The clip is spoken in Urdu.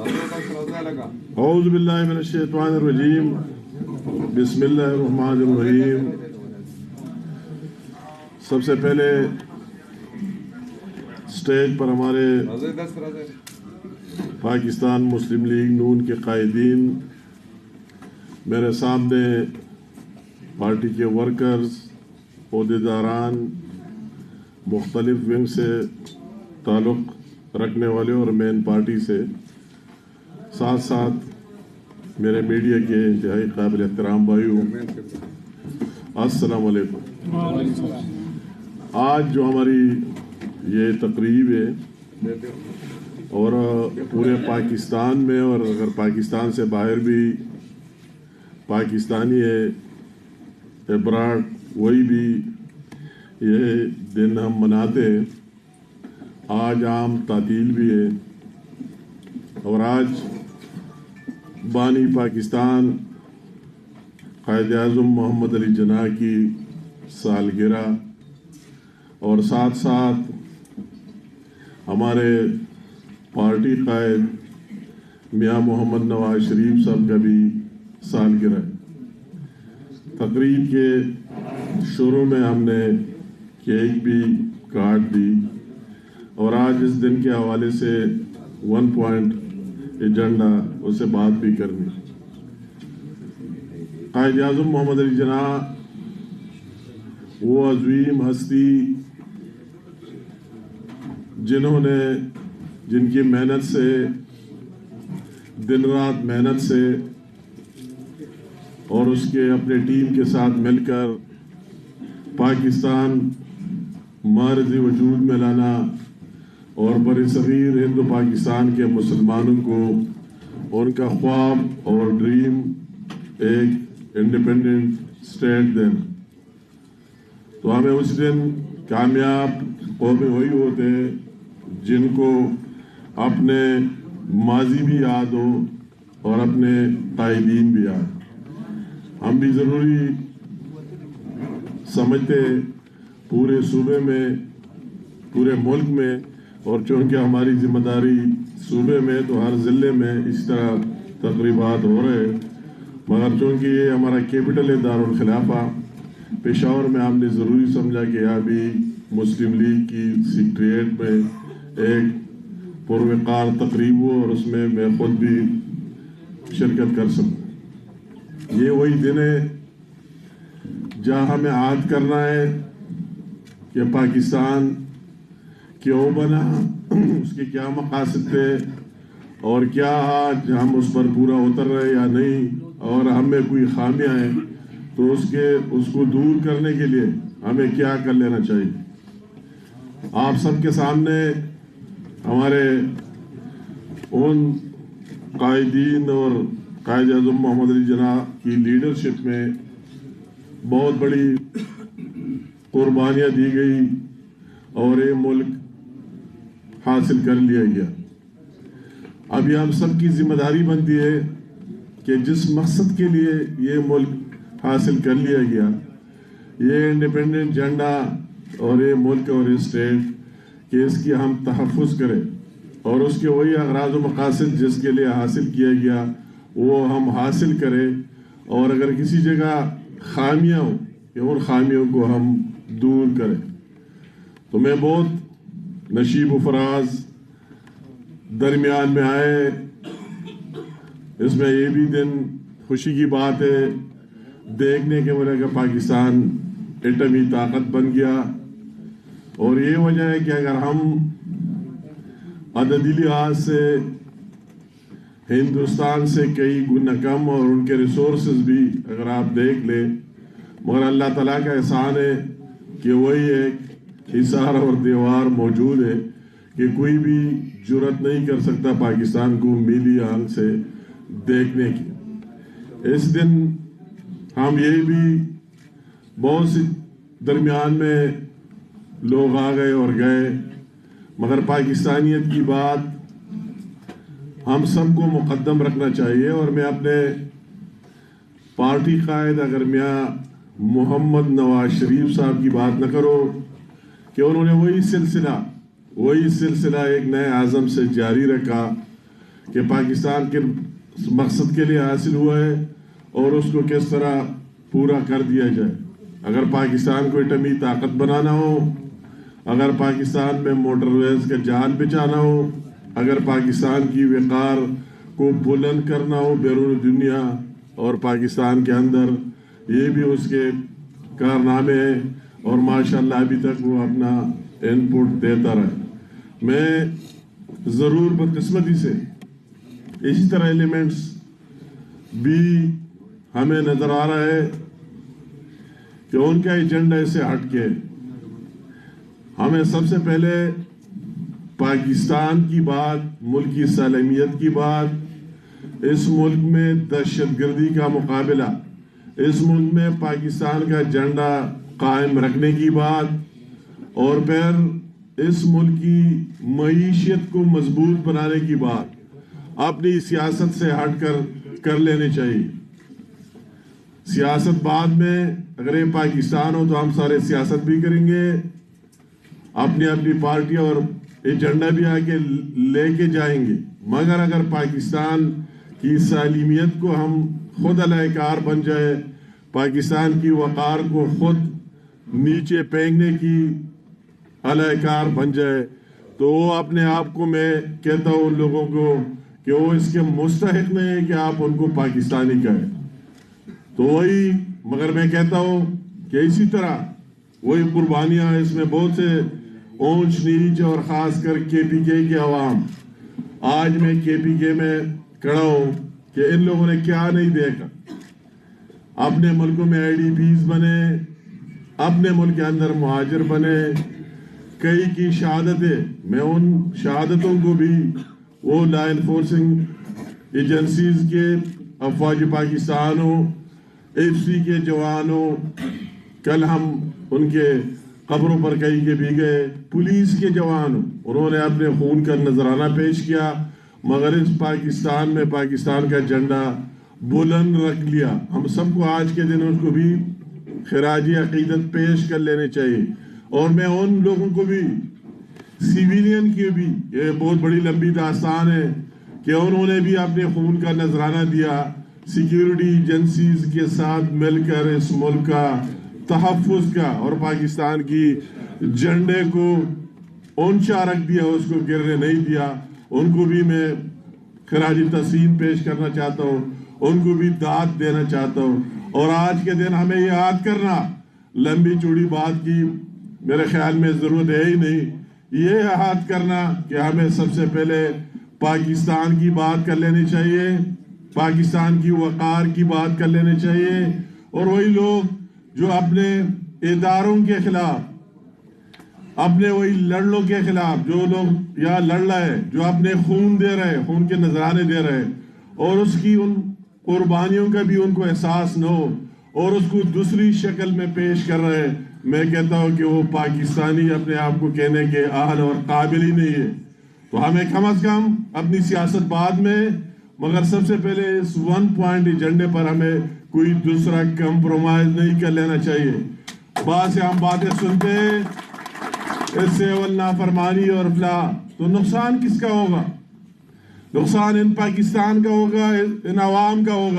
اعوذ باللہ من الشیطان الرجیم بسم اللہ الرحمن الرحیم۔ سب سے پہلے اسٹیج پر ہمارے پاکستان مسلم لیگ نون کے قائدین، میرے سامنے پارٹی کے ورکرز، عہدیداران، مختلف ونگ سے تعلق رکھنے والے اور مین پارٹی سے، ساتھ ساتھ میرے میڈیا کے انتہائی قابل احترام بھائیوں، السلام علیکم۔ آج جو ہماری یہ تقریب ہے اور پورے پاکستان میں، اور اگر پاکستان سے باہر بھی پاکستانی ہے ابراڈ، وہی بھی یہ دن ہم مناتے ہیں۔ آج عام تعطیل بھی ہے اور آج بانی پاکستان قائد اعظم محمد علی جناح کی سالگرہ، اور ساتھ ساتھ ہمارے پارٹی قائد میاں محمد نواز شریف صاحب کا بھی سالگرہ ہے۔ تقریب کے شروع میں ہم نے کیک بھی کاٹ دی اور آج اس دن کے حوالے سے 1 پوائنٹ ایجنڈا اس سے بات بھی کرنی۔ قائد اعظم محمد علی جناح وہ عظیم ہستی جن کی محنت سے، دن رات محنت سے اور اس کے اپنے ٹیم کے ساتھ مل کر پاکستان معرض وجود میں لانا اور برصغیر ہند و پاکستان کے مسلمانوں کو ان کا خواب اور ڈریم ایک انڈیپینڈنٹ اسٹیٹ دینا، تو ہمیں اس دن کامیاب قومیں وہی ہوتے ہیں جن کو اپنے ماضی بھی یاد ہو اور اپنے قائدین بھی یاد۔ ہم بھی ضروری سمجھتے پورے صوبے میں، پورے ملک میں، اور چونکہ ہماری ذمہ داری صوبے میں تو ہر ضلع میں اس طرح تقریبات ہو رہے، مگر چونکہ یہ ہمارا کیپٹل ہے دارالخلافہ پشاور میں، ہم نے ضروری سمجھا کہ یہاں بھی مسلم لیگ کی سیکریٹریٹ میں ایک پروقار تقریب ہو اور اس میں خود بھی شرکت کر سکوں۔ یہ وہی دن ہے جہاں ہمیں عہد کرنا ہے کہ پاکستان کیوں بنا، اس کے کیا مقاصد تھے اور کیا آج ہم اس پر پورا اتر رہے یا نہیں، اور ہم میں کوئی خامیاں ہیں تو اس کو دور کرنے کے لیے ہمیں کیا کر لینا چاہیے۔ آپ سب کے سامنے ہمارے ان قائدین اور قائد اعظم محمد علی جناح کی لیڈرشپ میں بہت بڑی قربانیاں دی گئی اور یہ ملک حاصل کر لیا گیا۔ اب یہ ہم سب کی ذمہ داری بنتی ہے کہ جس مقصد کے لیے یہ ملک حاصل کر لیا گیا، یہ انڈیپینڈنٹ جھنڈا اور یہ ملک اور یہ اسٹیٹ، کہ اس کی ہم تحفظ کریں اور اس کے وہی اغراض و مقاصد جس کے لیے حاصل کیا گیا وہ ہم حاصل کریں، اور اگر کسی جگہ خامیاں ہوں کہ ان خامیوں کو ہم دور کریں۔ تو میں بہت نشیب و فراز درمیان میں آئے، اس میں یہ بھی دن خوشی کی بات ہے دیکھنے کے ملے کہ پاکستان ایٹمی طاقت بن گیا، اور یہ وجہ ہے کہ اگر ہم عددی لحاظ سے ہندوستان سے کئی گنا کم اور ان کے ریسورسز بھی اگر آپ دیکھ لیں، مگر اللہ تعالیٰ کا احسان ہے کہ وہی ایک حصار اور دیوار موجود ہے کہ کوئی بھی جرأت نہیں کر سکتا پاکستان کو میلی آنکھ سے دیکھنے کی۔ اس دن ہم یہ بھی بہت سی درمیان میں لوگ آ گئے اور گئے، مگر پاکستانیت کی بات ہم سب کو مقدم رکھنا چاہیے، اور میں اپنے پارٹی قائد اگر میاں محمد نواز شریف صاحب کی بات نہ کرو کہ انہوں نے وہی سلسلہ ایک نئے عزم سے جاری رکھا کہ پاکستان کے مقصد کے لیے حاصل ہوا ہے اور اس کو کس طرح پورا کر دیا جائے۔ اگر پاکستان کو ایٹمی طاقت بنانا ہو، اگر پاکستان میں موٹر ویز کا جال بچانا ہو، اگر پاکستان کی وقار کو بلند کرنا ہو بیرون دنیا اور پاکستان کے اندر، یہ بھی اس کے کارنامے ہیں اور ماشاءاللہ ابھی تک وہ اپنا ان پٹ دیتا رہا۔ میں ضرور بدقسمتی سے اسی طرح ایلیمنٹس بھی ہمیں نظر آ رہا ہے کہ ان کا ایجنڈا سے ہٹ کے ہمیں سب سے پہلے پاکستان کی بات، ملک کی سالمیت کی بات، اس ملک میں دہشت گردی کا مقابلہ، اس ملک میں پاکستان کا جھنڈا قائم رکھنے کی بات اور پھر اس ملک کی معیشت کو مضبوط بنانے کی بات اپنی سیاست سے ہٹ کر لینی چاہیے۔ سیاست بعد میں، اگر یہ پاکستان ہو تو ہم سارے سیاست بھی کریں گے، اپنی اپنی پارٹی اور ایجنڈا بھی آگے لے کے جائیں گے، مگر اگر پاکستان کی سالمیت کو ہم خود اہل کار بن جائے، پاکستان کی وقار کو خود نیچے پھینکنے کی اہل کار بن جائے، تو وہ اپنے آپ کو، میں کہتا ہوں ان لوگوں کو کہ وہ اس کے مستحق نہیں ہے کہ آپ ان کو پاکستانی کہیں۔ تو وہی، مگر میں کہتا ہوں کہ اسی طرح وہی قربانیاں، اس میں بہت سے اونچ نیچ اور خاص کر کے پی کے کی عوام، آج میں کے پی کے میں کھڑا ہوں کہ ان لوگوں نے کیا نہیں دیکھا۔ اپنے ملکوں میں آئی ڈی پیز بنے، اپنے ملک کے اندر مہاجر بنے، کئی کی شہادتیں، میں ان شہادتوں کو بھی وہ لا انفورسنگ ایجنسیز کے، افواج پاکستان ہو، ایف سی کے جوانوں، کل ہم ان کے قبروں پر کئی کے بھی گئے، پولیس کے جوان، انہوں نے اپنے خون کا نذرانہ پیش کیا، مگر اس پاکستان میں پاکستان کا جھنڈا بلند رکھ لیا۔ ہم سب کو آج کے دن ان کو بھی خراج عقیدت پیش کر لینے چاہیے۔ اور میں ان لوگوں کو بھی، سیویلین کی بھی، یہ بہت بڑی لمبی داستان ہے کہ انہوں نے بھی اپنے خون کا نذرانہ دیا، سیکیورٹی ایجنسیز کے ساتھ مل کر اس ملک کا تحفظ کا اور پاکستان کی جھنڈے کو اونچا رکھ دیا، اس کو گرنے نہیں دیا۔ ان کو بھی میں خراج تحسین پیش کرنا چاہتا ہوں، ان کو بھی داد دینا چاہتا ہوں۔ اور آج کے دن ہمیں یہ یاد کرنا، لمبی چوڑی بات کی میرے خیال میں ضرورت ہے ہی نہیں، یہ یاد کرنا کہ ہمیں سب سے پہلے پاکستان کی بات کر لینی چاہیے، پاکستان کی وقار کی بات کر لینے چاہیے۔ اور وہی لوگ جو اپنے اداروں کے خلاف، اپنے وہی لڑلوں کے خلاف، جو لوگ یہاں لڑ رہے، جو اپنے خون دے رہے، خون کے نذرانے دے رہے، اور اس کی ان قربانیوں کا بھی ان کو احساس نہ ہو اور اس کو دوسری شکل میں پیش کر رہے، میں کہتا ہوں کہ وہ پاکستانی اپنے آپ کو کہنے کے اہل اور قابل ہی نہیں ہے۔ تو ہمیں کم از کم اپنی سیاست بعد میں، مگر سب سے پہلے اس 1 پوائنٹ ایجنڈے پر ہمیں کوئی دوسرا کمپرومائز نہیں کر لینا چاہیے۔ بعض سے ہم باتیں سنتے ہیں، اس سے نافرمانی اور فلاح، تو نقصان کس کا ہوگا؟ نقصان ان پاکستان کا ہوگا، ان عوام کا ہوگا۔